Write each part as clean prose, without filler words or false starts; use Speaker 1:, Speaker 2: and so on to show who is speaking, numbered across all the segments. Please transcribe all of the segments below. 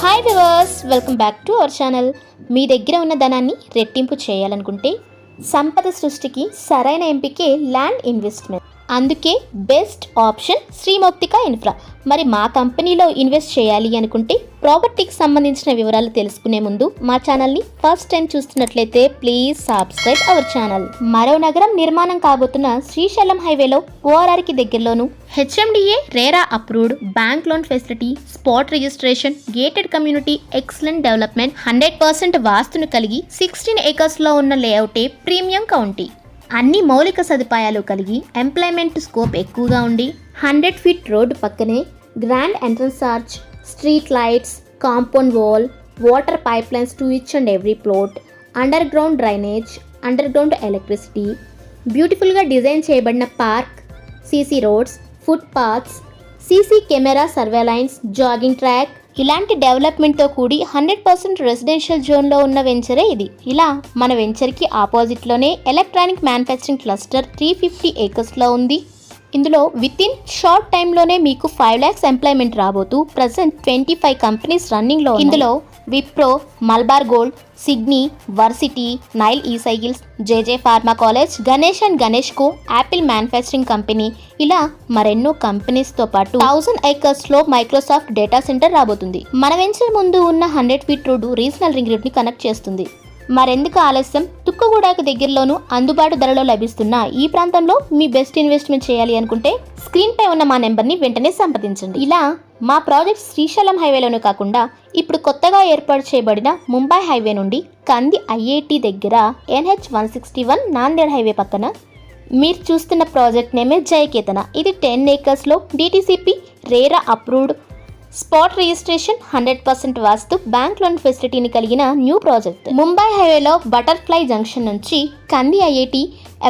Speaker 1: Hi viewers, welcome back to our channel. మీ దగ్గర ఉన్న ధనాన్ని రెట్టింపు చేయాలనుకుంటే సంపద సృష్టికి సరైన ఎంపికే ల్యాండ్ ఇన్వెస్ట్మెంట్. అందుకే best option Sri Mouktika infra. మరి మా కంపెనీలో ఇన్వెస్ట్ చేయాలి అనుకుంటే ప్రాపర్టీకి సంబంధించిన వివరాలు తెలుసుకునే ముందు మా ఛానల్ని ఫస్ట్ టైం చూస్తున్నట్లయితే ప్లీజ్ సబ్స్క్రైబ్ అవర్ ఛానల్. మరో నగరం నిర్మాణం కాబోతున్న శ్రీశైలం హైవేలో ORRకి దగ్గరలోను HMDA RERA approved bank loan facility, spot registration, gated community, excellent development, 100% వాస్తును కలిగి 16 ఏకర్స్లో ఉన్న లేఅవుటే ప్రీమియం కౌంటీ. అన్ని మౌలిక సదుపాయాలు కలిగి ఎంప్లాయ్మెంట్ స్కోప్ ఎక్కువగా ఉండి 100 ఫీట్ రోడ్డు పక్కనే grand entrance arch, street lights, compound wall, water pipe lines to each and every plot, under ground drainage, under ground electricity, బ్యూటిఫుల్గా డిజైన్ చేయబడిన park, CC roads, foot paths, CC camera surveillance, jogging track, ఇలాంటి డెవలప్మెంట్తో కూడి 100% residential జోన్లో ఉన్న వెంచరే ఇది. ఇలా మన వెంచర్కి ఆపోజిట్లోనే ఎలక్ట్రానిక్ మ్యానుఫ్యాక్చరింగ్ క్లస్టర్ 350 ఏకర్స్లో ఉంది. ఇందులో విత్ ఇన్ షార్ట్ టైంలోనే మీకు 5 lakhs ఎంప్లాయ్మెంట్ రాబోతూ ప్రజెంట్ 25 కంపెనీస్ రన్నింగ్లో. ఇందులో Wipro, Malabar gold, Sydney, varsity, Nile e cycles, JJ pharma college, Ganesh and Ganesh co, Apple manufacturing company, ఇలా మరెన్నో కంపెనీస్తో పాటు 1000 ఏకర్స్లో మైక్రోసాఫ్ట్ డేటా సెంటర్ రాబోతుంది. మన వెంచర్ ముందు ఉన్న 100 ఫీట్ రోడ్డు రీజనల్ రింగ్ రోడ్ని కనెక్ట్ చేస్తుంది. మరెందుకు ఆలస్యం, తుక్కుగూడకు దగ్గరలోనూ అందుబాటు ధరలో లభిస్తున్న ఈ ప్రాంతంలో మీ బెస్ట్ ఇన్వెస్ట్మెంట్ చేయాలి అనుకుంటే స్క్రీన్పై ఉన్న మా నెంబర్ని వెంటనే సంప్రదించండి. ఇలా మా ప్రాజెక్ట్ శ్రీశైలం హైవేలోనే కాకుండా ఇప్పుడు కొత్తగా ఏర్పాటు చేయబడిన ముంబై హైవే నుండి కంది IIT దగ్గర NH 161 నాందేడ్ హైవే పక్కన మీరు చూస్తున్న ప్రాజెక్ట్ నేమే జయకేతన. ఇది 10 ఏకర్స్లో DTCP RERA approved, spot registration, 100% వాస్తు, బ్యాంక్ లోన్ ఫెసిలిటీని కలిగిన న్యూ ప్రాజెక్ట్. ముంబై హైవేలో బటర్ఫ్లై జంక్షన్ నుంచి కంది IIT,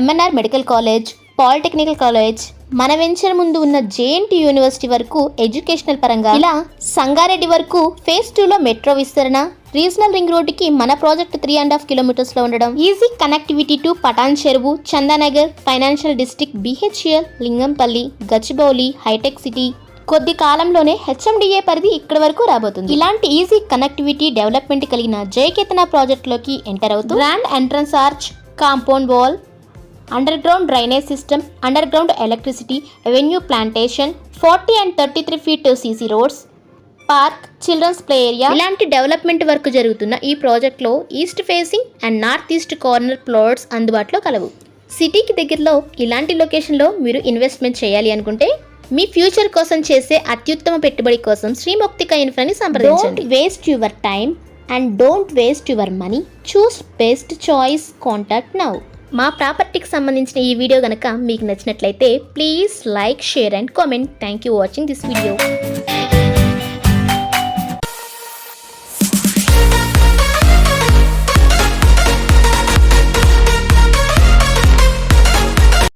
Speaker 1: MNR medical college, polytechnical college, మన వెంచర్ ముందు ఉన్న JNT యూనివర్సిటీ వరకు ఎడ్యుకేషనల్ పరంగా, ఇలా సంగారెడ్డి వరకు ఫేజ్ 2లో మెట్రో విస్తరణ, రీజనల్ రింగ్ రోడ్డుకి మన ప్రాజెక్ట్ 3.5 కిలోమీటర్స్లో ఉండడం, easy connectivity to Patancheru, Chandanagar, financial district, BHL, Lingampally, Gachibowli, Hitec City. కొద్ది కాలంలోనే HMDA పరిధి ఇక్కడ వరకు రాబోతుంది. ఇలాంటి ఈజీ కనెక్టివిటీ డెవలప్మెంట్ కలిగిన జయకేతన ప్రాజెక్టులోకి ఎంటర్ అవుతూ grand entrance arch, compound wall, underground drainage system, underground electricity, avenue plantation, 40 and 33 feet CC roads, park, children's play area, ఇలాంటి డెవలప్మెంట్ వర్క్ జరుగుతున్న ఈ ప్రాజెక్ట్లో east facing and north east corner plots అందుబాటులో కలవు. సిటీకి దగ్గరలో ఇలాంటి లొకేషన్లో మీరు ఇన్వెస్ట్మెంట్ చేయాలి అనుకుంటే మీ ఫ్యూచర్ కోసం చేసే అత్యుత్తమ పెట్టుబడి కోసం శ్రీ మౌక్తిక ఇన్ఫ్రాని సంప్రదించండి. Don't waste your time and don't waste your money. Choose best choice. Contact now. మా ప్రాపర్టీకి సంబంధించిన ఈ వీడియో కనుక మీకు నచ్చినట్లయితే please like, share and comment. Thank you watching this video.